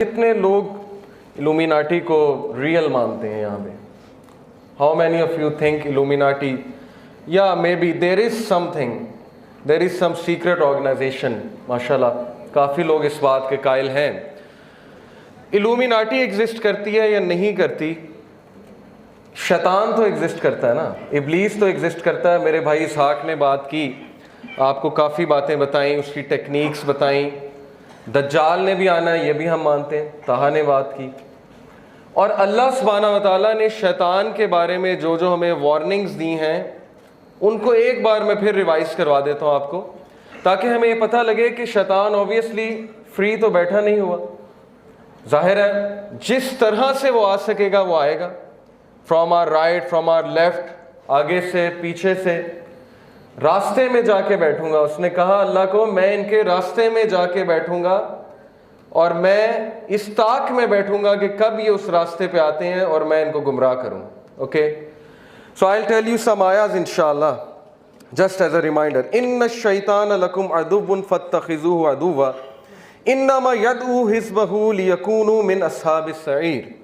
कितने लोग इल्यूमिनाटी को रियल मानते हैं यहाँ पे? How many of you think Illuminati या maybe there is something, there is some secret organisation? माशाल्लाह काफ़ी लोग इस बात के कायल हैं। इल्यूमिनाटी एग्जिस्ट करती है या नहीं करती? शैतान तो एग्जिस्ट करता है ना, इब्लीस तो एग्जिस्ट करता है। मेरे भाई इसहाक ने बात की, आपको काफ़ी बातें बताई, उसकी टेक्निक्स बताई। दज्जाल ने भी आना है, ये भी हम मानते हैं, ताहा ने बात की। और अल्लाह सुब्हानहू व तआला ने शैतान के बारे में जो जो हमें वार्निंग्स दी हैं उनको एक बार मैं फिर रिवाइज करवा देता हूँ आपको, ताकि हमें ये पता लगे कि शैतान ऑब्वियसली फ्री तो बैठा नहीं हुआ। जाहिर है जिस तरह से वो आ सकेगा वो आएगा, from our right, from our left, आगे से, पीछे से। रास्ते में जाके बैठूंगा, उसने कहा अल्लाह को, मैं इनके रास्ते में जाके बैठूंगा और मैं इस ताक में बैठूंगा कि कब ये उस रास्ते पे आते हैं और मैं इनको गुमराह करूं। Okay, so I will tell you some आयात इंशाअल्लाह, जस्ट एज अ रिमाइंडर। इन्न शैतान लकुम अदुव्वुन फत्तखिज़ूहु अदुव्वा इन्नमा यदऊ हिज़्बहु लियकूनु मिन अस्हाबिस सईर।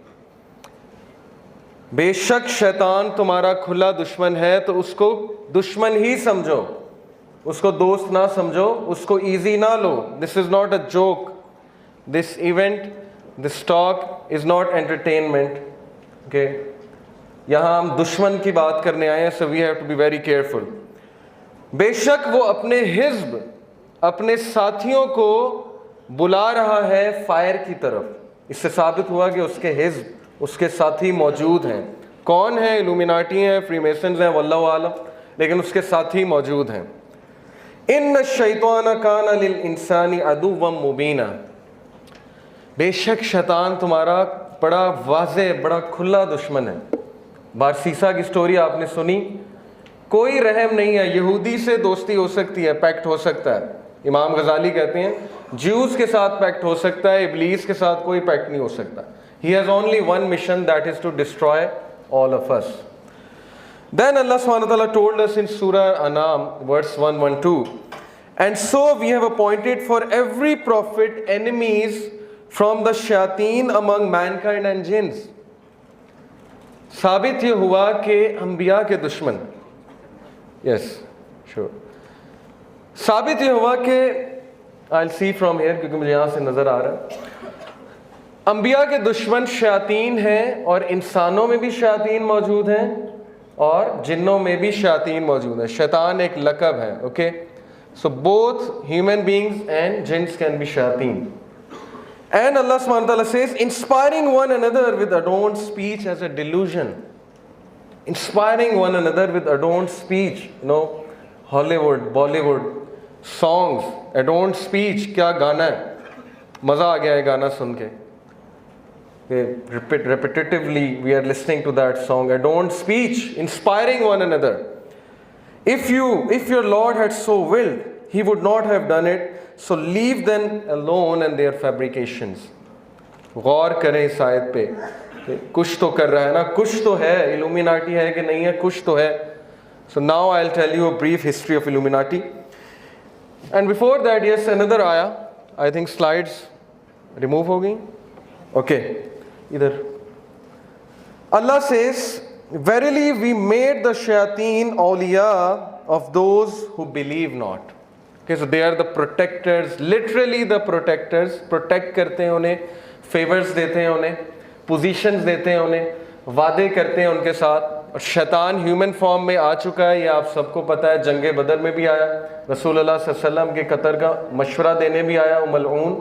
बेशक शैतान तुम्हारा खुला दुश्मन है, तो उसको दुश्मन ही समझो, उसको दोस्त ना समझो, उसको इजी ना लो। This is not a joke, this event, this talk is not entertainment. Okay, यहाँ हम दुश्मन की बात करने आए हैं, so we have to be very careful. बेशक वो अपने हिज्ब, अपने साथियों को बुला रहा है फायर की तरफ। इससे साबित हुआ कि उसके हिज्ब, उसके साथी मौजूद हैं। कौन है? इल्यूमिनाटी हैं, फ्रीमेसन्स हैं, वल्लाहु आलम, लेकिन उसके साथी मौजूद हैं। इन्न शैतान कान लिल इंसानी अदुव्वम मुबीना। बेशक शैतान तुम्हारा बड़ा वाज़े, बड़ा खुला दुश्मन है। बारसीसा की स्टोरी आपने सुनी, कोई रहम नहीं है। यहूदी से दोस्ती हो सकती है, पैक्ट हो सकता है। इमाम गजाली कहते हैं ज्यूज़ के साथ पैक्ट हो सकता है, इब्लीस के साथ कोई पैक्ट नहीं हो सकता। He has only one mission, that is to destroy all of us. Then Allah subhanahu wa ta'ala told us in Surah Anam, verse 112, and so we have appointed for every prophet enemies from the shayateen among mankind and jinns. साबित ये हुआ कि अंबिया के दुश्मन, yes, sure, साबित ये हुआ कि I'll see from here, क्योंकि मुझे यहाँ से नज़र आ रहा है, अंबिया के दुश्मन शयातीन हैं, और इंसानों में भी शयातीन मौजूद हैं और जिन्नों में भी शयातीन मौजूद हैं। शैतान एक लक़ब है। Okay, so both human beings and jinns can be शयातीन। एंड अल्लाह सुब्हानहू व तआला says inspiring one another with adorned speech as a delusion. Inspiring one another with adorned speech, you know, Hollywood, Bollywood songs, adorned speech, क्या गाना है, मज़ा आ गया है गाना सुन के। Repetitively we are listening to that song, adorned speech, inspiring one another. If your Lord had so willed, he would not have done it, so leave them alone and their fabrications. गौर करें इस आयत पे, कुछ तो कर रहा है ना, कुछ तो है। इल्यूमिनाटी है कि नहीं है? कुछ तो है। So now I'll tell you a brief history of Illuminati, and before that, yes, another ayah, I think slides remove हो गई। Okay, इधर Allah says, verily we made the shayateen awliya of those who believe not. Okay, so they are the protectors, literally the protectors, protect करते हैं उन्हें, favors देते हैं उन्हें, positions देते हैं उन्हें, वादे करते हैं उनके साथ। और शैतान ह्यूमन फॉर्म में आ चुका है, ये आप सबको पता है। जंगे बदर में भी आया, रसूलुल्लाह सल्लल्लाहु अलैहि वसल्लम के कत्ल का मशवरा देने भी आया, मलऊन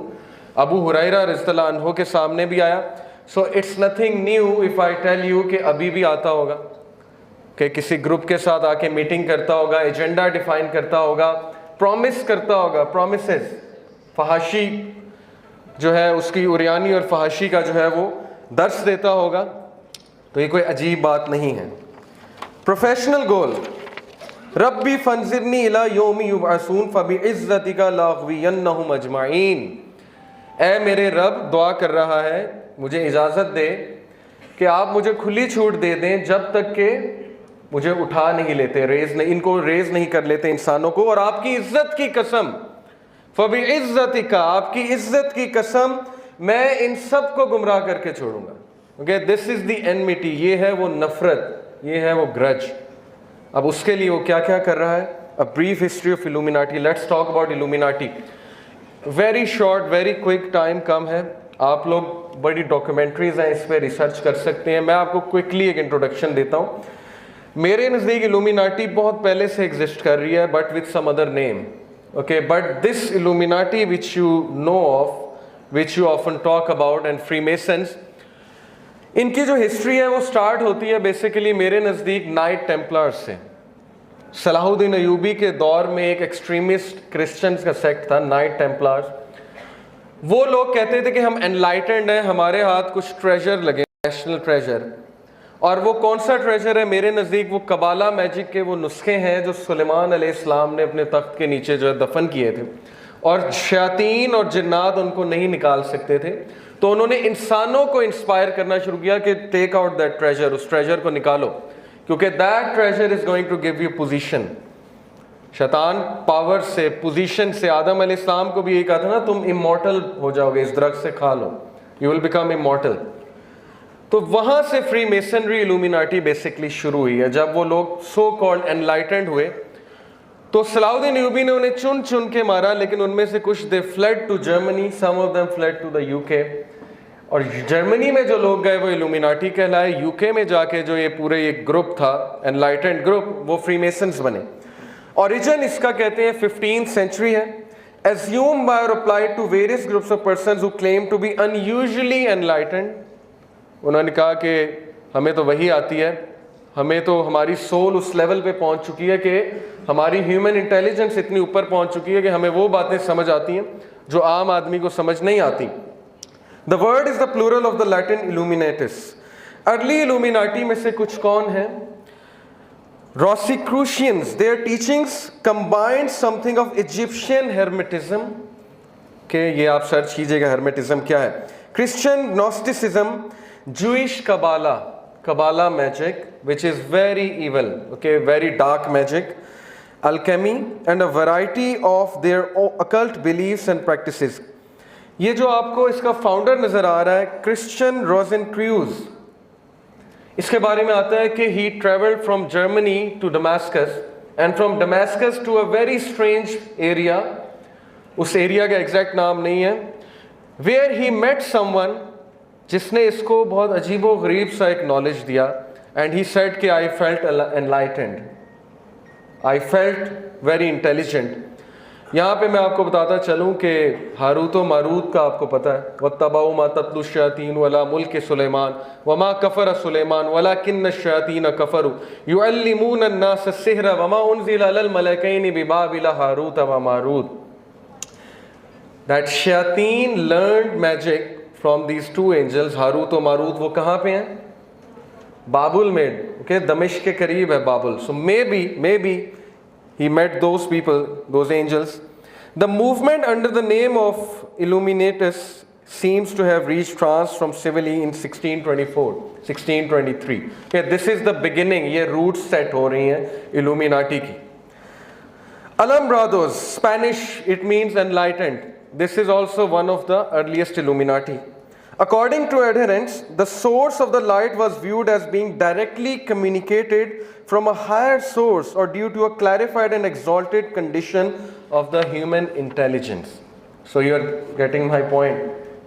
अबू हुरैरा रज़ियल्लाहु अन्हु के सामने भी आया। So it's nothing new if I tell you कि अभी भी आता होगा, कि किसी ग्रुप के साथ आके मीटिंग करता होगा, एजेंडा डिफाइन करता होगा, प्रॉमिस करता होगा, प्रॉमिसेस, फहाशी जो है उसकी उरियानी और फहाशी का जो है वो दर्स देता होगा। तो ये कोई अजीब बात नहीं है। प्रोफेशनल गोल, रब्बी फंजिरनी इला यौमी युबअसून फबिइज़्ज़तिका लाग़वियन्नहुम अजमईन। ऐ मेरे रब, दुआ कर रहा है, मुझे इजाज़त दे कि आप मुझे खुली छूट दे दें जब तक कि मुझे उठा नहीं लेते, इनको रेज़ नहीं कर लेते इंसानों को। और आपकी इज़्ज़त की कसम, फबिइज़्ज़तिका, आपकी इज़्ज़त की कसम, मैं इन सब को गुमराह करके छोड़ूंगा। Okay, this is the enmity, ये है वो नफरत, ये है वो ग्रज। अब उसके लिए वो क्या क्या कर रहा है? A brief history of Illuminati. Let's talk about Illuminati. Very short, very quick, time कम है, आप लोग बड़ी डॉक्यूमेंट्रीज हैं इस पर रिसर्च कर सकते हैं। मैं आपको क्विकली एक इंट्रोडक्शन देता हूँ। मेरे नज़दीक इल्यूमिनाटी बहुत पहले से एग्जिस्ट कर रही है, but with some other name. Okay, but this Illuminati which you know of, which you often talk about, and Freemasons, इनकी जो हिस्ट्री है वो स्टार्ट होती है बेसिकली मेरे नज़दीक नाइट टेम्पलर्स से। सलाहुद्दीन अयूबी के दौर में एक एक्सट्रीमिस्ट क्रिश्चियंस का सेक्ट था, नाइट टेम्पलर्स। वो लोग कहते थे कि हम एनलाइटेंड हैं, हमारे हाथ कुछ ट्रेजर लगे, नेशनल ट्रेजर। और वो कौन सा ट्रेजर है? मेरे नज़दीक वो कबाला मैजिक के वो नुस्खे हैं जो सुलेमान अलैहिस्सलाम ने अपने तख्त के नीचे जो है दफन किए थे, और शयातीन और जिन्नात उनको नहीं निकाल सकते थे। तो उन्होंने इंसानों को इंस्पायर करना शुरू किया कि टेक आउट दैट ट्रेजर, उस ट्रेजर को निकालो, क्योंकि that treasure is going to give you position. शैतान पावर से, पोजीशन से, आदम अलैहिस्सलाम को भी यही कहा था ना, तुम इमॉर्टल हो जाओगे, इस दरख्त से खा लो, यू विल बिकम इमॉर्टल। तो वहां से फ्री मेसनरी इल्यूमिनाटी बेसिकली शुरू हुई है। जब वो लोग सो कॉल्ड एनलाइटेंड हुए तो सलाहुद्दीन अयूबी ने उन्हें चुन चुन के मारा, लेकिन उनमें से कुछ they fled to Germany, some of them fled to the UK. और जर्मनी में जो लोग गए वो इल्यूमिनाटी कहलाए। यूके में जाके जो ये पूरे एक ग्रुप था, एनलाइटेंड ग्रुप, वो फ्रीमेसन्स बने। ओरिजिन इसका कहते हैं 15th सेंचुरी है। एज्यूम बाय और applied to various groups of persons who claim to be unusually enlightened. उन्होंने कहा कि हमें तो वही आती है, हमें तो हमारी सोल उस लेवल पे पहुंच चुकी है कि हमारी ह्यूमन इंटेलिजेंस इतनी ऊपर पहुंच चुकी है कि हमें वो बातें समझ आती हैं जो आम आदमी को समझ नहीं आती। The word is the plural of the Latin illuminatus. Early Illuminati में से कुछ कौन है? Rosicrucians. Their teachings combined something of Egyptian hermeticism, के ये आप सर्च कीजिएगा हेर्मेटिज्म क्या है, Christian gnosticism, Jewish Kabbalah magic, which is very evil, okay, very dark magic, alchemy, and a variety of their occult beliefs and practices. ये जो आपको इसका फाउंडर नजर आ रहा है, क्रिश्चियन रोजेनक्रूज, इसके बारे में आता है कि he traveled from Germany to Damascus and from Damascus to a very strange area, उस एरिया का एग्जैक्ट नाम नहीं है, where he met someone जिसने इसको बहुत अजीबो गरीब सा एक नॉलेज दिया। एंड ही सेड कि I felt enlightened, I felt very intelligent. यहाँ पे मैं आपको बताता चलूँ कि हारूत व मारूत का आपको पता है, वत्तबऊ मा तत्लु शयातीन वला मुल्क सुलेमान वमा कफर सुलेमान वलाकिन्न शयातीन कफरु युअल्लिमून अन्नास सिहरा वमा उनज़िला अलल मलकैनि बिबाबिल हारूत व मारूत। दैट शयातीन learned magic from these two angels, Harut और मारूत। वो कहाँ पे हैं? बाबुल में, ओके, दमिश्क के करीब है बाबुल। So maybe he met those people, those angels. The movement under the name of Illuminatus seems to have reached France from Seville in 1624, 1623. Okay, this is the beginning. ये roots set हो रही हैं Illuminati की। Alumbrados, Spanish, it means enlightened. This is also one of the earliest Illuminati. According to adherents, the source of the light was viewed as being directly communicated from a higher source or due to a clarified and exalted condition of the human intelligence. So you are getting my point.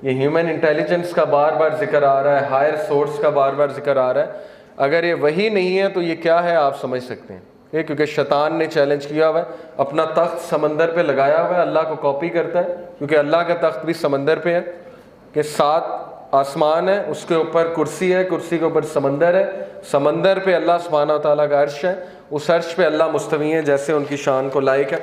ये human intelligence का बार बार जिक्र आ रहा है, higher source का बार बार जिक्र आ रहा है। अगर ये वही नहीं है तो ये क्या है आप समझ सकते हैं, क्योंकि शैतान ने चैलेंज किया हुआ है, अपना तख्त समंदर पे लगाया हुआ है, अल्लाह को कॉपी करता है, क्योंकि अल्लाह का तख्त भी समंदर पे है कि 7 आसमान है, उसके ऊपर कुर्सी है, कुर्सी के ऊपर समंदर है, समंदर पे अल्लाह सुब्हानहू व तआला का अर्श है, उस अर्श पे अल्लाह मुस्तवी है जैसे उनकी शान को लायक है।